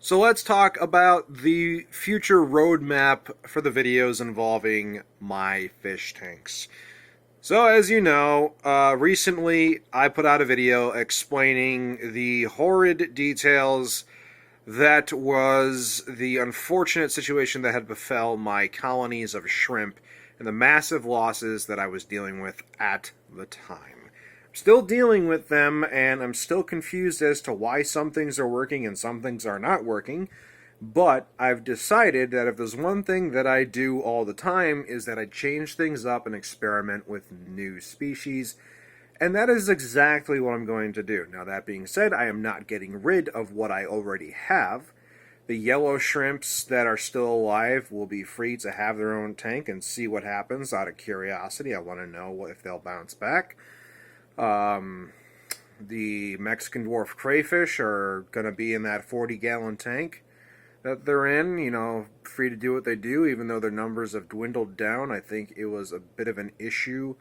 So let's talk about the future roadmap for the videos involving my fish tanks. So as you know, recently I put out a video explaining the horrid details that was the unfortunate situation that had befell my colonies of shrimp and the massive losses that I was dealing with at the time. I'm still dealing with them, and I'm still confused as to why some things are working and some things are not working. But I've decided that if there's one thing that I do all the time is that I change things up and experiment with new species. And that is exactly what I'm going to do. Now, that being said, I am not getting rid of what I already have. The yellow shrimps that are still alive will be free to have their own tank and see what happens out of curiosity. I want to know if they'll bounce back. The Mexican dwarf crayfish are going to be in that 40-gallon tank that they're in, free to do what they do, even though their numbers have dwindled down. I think it was a bit of an issue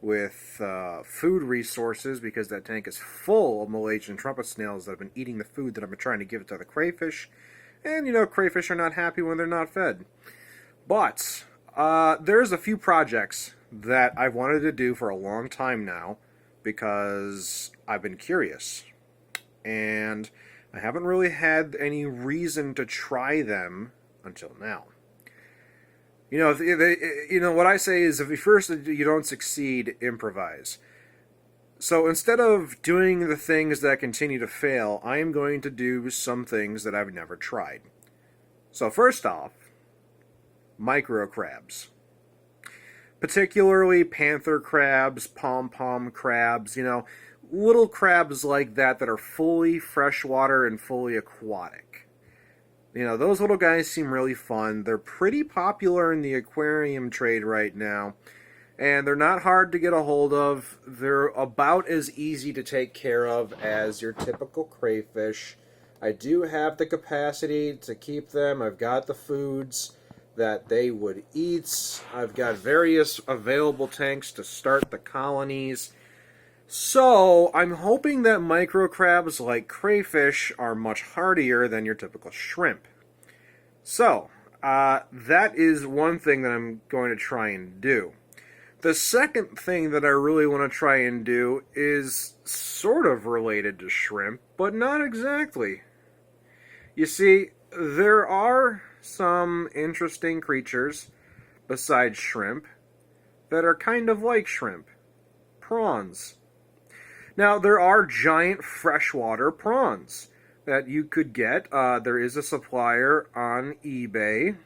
with food resources because that tank is full of Malaysian trumpet snails that have been eating the food that I've been trying to give to the crayfish. And, crayfish are not happy when they're not fed. But there's a few projects that I've wanted to do for a long time now because I've been curious. And I haven't really had any reason to try them until now. What I say is if you don't succeed, improvise. So instead of doing the things that continue to fail, I am going to do some things that I've never tried. So first off, micro crabs. Particularly panther crabs, pom-pom crabs, little crabs like that are fully freshwater and fully aquatic. Those little guys seem really fun. They're pretty popular in the aquarium trade right now, and they're not hard to get a hold of. They're about as easy to take care of as your typical crayfish. I do have the capacity to keep them. I've got the foods that they would eat. I've got various available tanks to start the colonies. So, I'm hoping that micro crabs like crayfish are much hardier than your typical shrimp. So, that is one thing that I'm going to try and do. The second thing that I really want to try and do is sort of related to shrimp, but not exactly. You see, there are some interesting creatures besides shrimp that are kind of like shrimp. Prawns. Now, there are giant freshwater prawns that you could get. There is a supplier on eBay.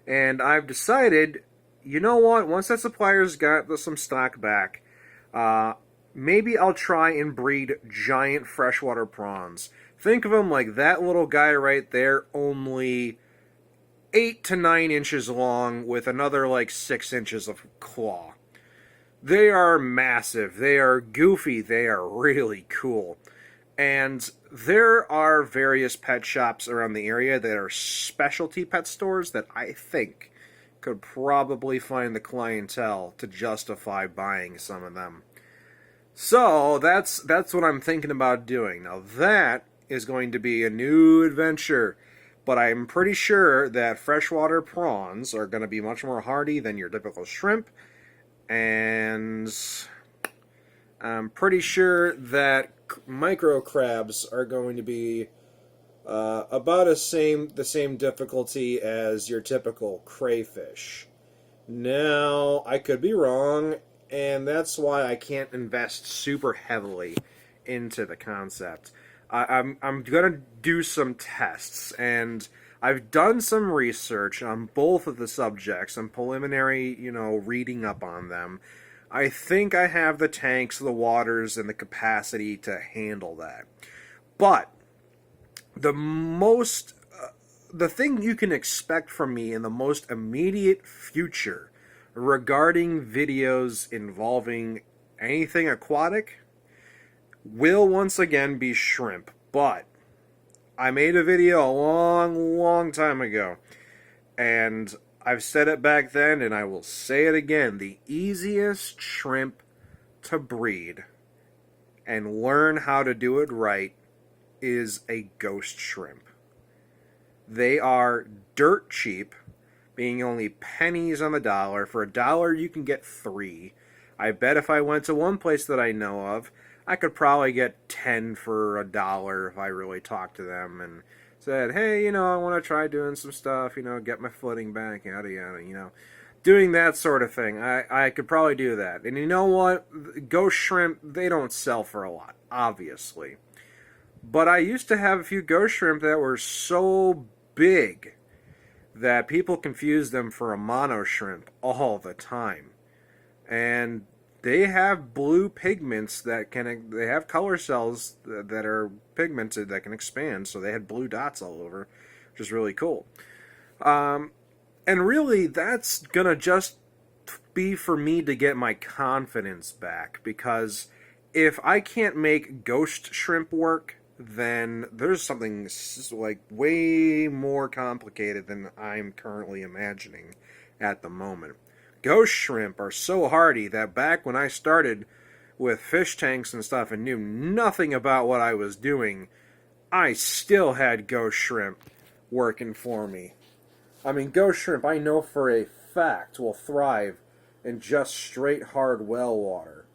And I've decided, you know what, once that supplier's got some stock back, maybe I'll try and breed giant freshwater prawns. Think of them like that little guy right there, only 8 to 9 inches long with another like 6 inches of claw. They are massive, they are goofy, they are really cool. And there are various pet shops around the area that are specialty pet stores that I think could probably find the clientele to justify buying some of them. So that's what I'm thinking about doing. Now that is going to be a new adventure, but I'm pretty sure that freshwater prawns are going to be much more hardy than your typical shrimp, and I'm pretty sure that micro crabs are going to be about the same difficulty as your typical crayfish. Now, I could be wrong, and that's why I can't invest super heavily into the concept. I'm gonna do some tests, and I've done some research on both of the subjects, some preliminary, reading up on them. I think I have the tanks, the waters, and the capacity to handle that. But the thing you can expect from me in the most immediate future regarding videos involving anything aquatic will once again be shrimp. But I made a video a long, long time ago, and I've said it back then, and I will say it again. The easiest shrimp to breed and learn how to do it right is a ghost shrimp. They are dirt cheap, being only pennies on the dollar. For $1, you can get 3. I bet if I went to one place that I know of, I could probably get 10 for $1 if I really talked to them and said, hey, I want to try doing some stuff, get my footing back, yada, yada. Doing that sort of thing. I could probably do that. And you know what? Ghost shrimp, they don't sell for a lot, obviously. But I used to have a few ghost shrimp that were so big that people confuse them for a mono shrimp all the time. And they have blue pigments they have color cells that are pigmented that can expand, so they had blue dots all over, which is really cool. And really, that's gonna just be for me to get my confidence back, because if I can't make ghost shrimp work, then there's something like way more complicated than I'm currently imagining at the moment. Ghost shrimp are so hardy that back when I started with fish tanks and stuff and knew nothing about what I was doing, I still had ghost shrimp working for me. I mean, ghost shrimp, I know for a fact, will thrive in just straight hard well water.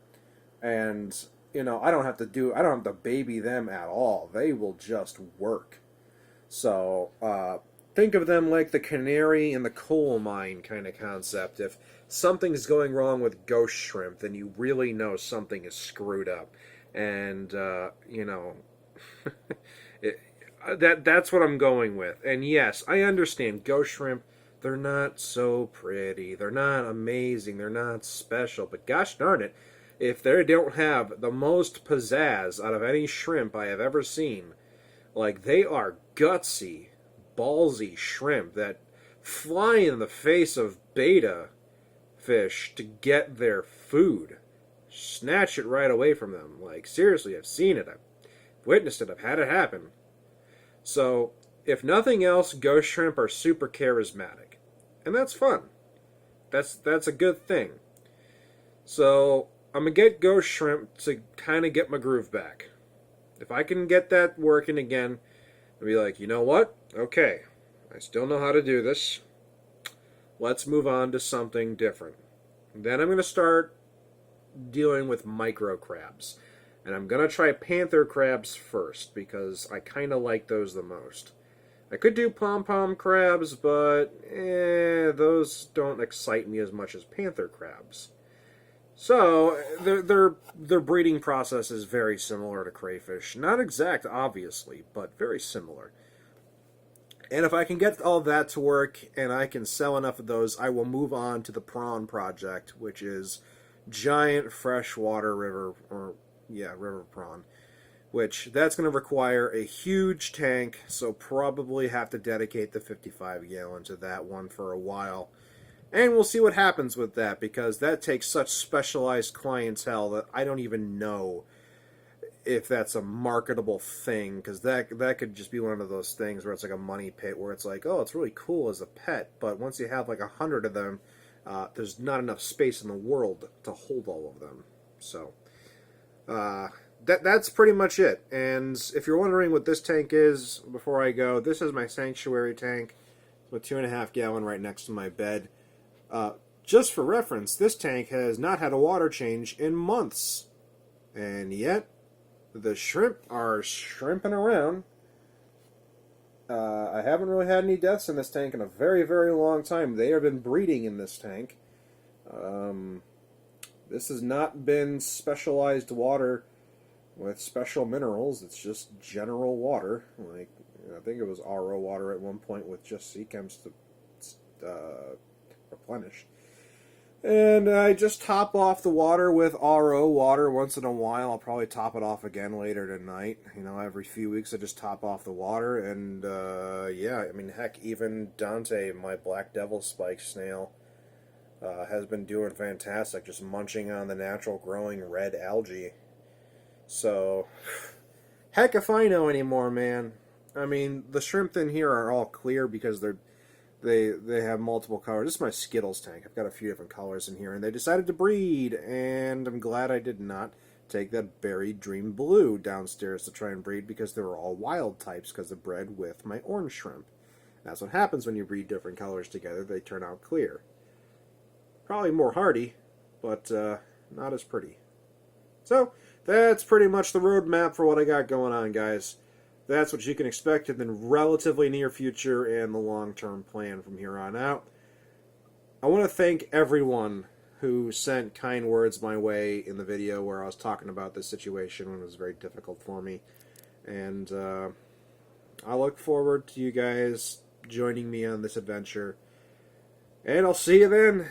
And, I don't have to baby them at all. They will just work. So, think of them like the canary in the coal mine kind of concept. If something's going wrong with ghost shrimp, then you really know something is screwed up. And, it, that's what I'm going with. And yes, I understand ghost shrimp, they're not so pretty. They're not amazing. They're not special. But gosh darn it, if they don't have the most pizzazz out of any shrimp I have ever seen, like they are gutsy, ballsy shrimp that fly in the face of beta fish to get their food. Snatch it right away from them. Like, seriously, I've seen it. I've witnessed it. I've had it happen. So, if nothing else, ghost shrimp are super charismatic. And that's fun. That's a good thing. So, I'm going to get ghost shrimp to kind of get my groove back. If I can get that working again, I'll be like, you know what? Okay, I still know how to do this. Let's move on to something different. Then I'm going to start dealing with micro crabs. And I'm going to try panther crabs first, because I kind of like those the most. I could do pom-pom crabs, but those don't excite me as much as panther crabs. So, their breeding process is very similar to crayfish. Not exact, obviously, but very similar. And if I can get all that to work and I can sell enough of those, I will move on to the prawn project, which is giant freshwater river prawn. Which, that's going to require a huge tank, so probably have to dedicate the 55 gallon to that one for a while. And we'll see what happens with that, because that takes such specialized clientele that I don't even know if that's a marketable thing, because that could just be one of those things where it's like a money pit, where it's like, oh, it's really cool as a pet, but once you have like 100 of them, there's not enough space in the world to hold all of them. So, that's pretty much it. And if you're wondering what this tank is, before I go, this is my sanctuary tank. It's a 2.5 gallon right next to my bed. Just for reference, this tank has not had a water change in months. And yet, the shrimp are shrimping around. I haven't really had any deaths in this tank in a very, very long time. They have been breeding in this tank. This has not been specialized water with special minerals. It's just general water. Like, I think it was RO water at one point with just sea chems to replenish. And I just top off the water with RO water once in a while. I'll probably top it off again later tonight. Every few weeks I just top off the water. And, heck, even Dante, my black devil spike snail, has been doing fantastic, just munching on the natural growing red algae. So, heck if I know anymore, man. I mean, the shrimp in here are all clear because they have multiple colors. This is my Skittles tank. I've got a few different colors in here, and they decided to breed, and I'm glad I did not take that berry dream blue downstairs to try and breed, because they were all wild types because they bred with my orange shrimp. That's what happens when you breed different colors together. They turn out clear. Probably more hardy, but not as pretty. So, that's pretty much the roadmap for what I got going on, guys. That's what you can expect in the relatively near future and the long-term plan from here on out. I want to thank everyone who sent kind words my way in the video where I was talking about this situation when it was very difficult for me. And I look forward to you guys joining me on this adventure. And I'll see you then.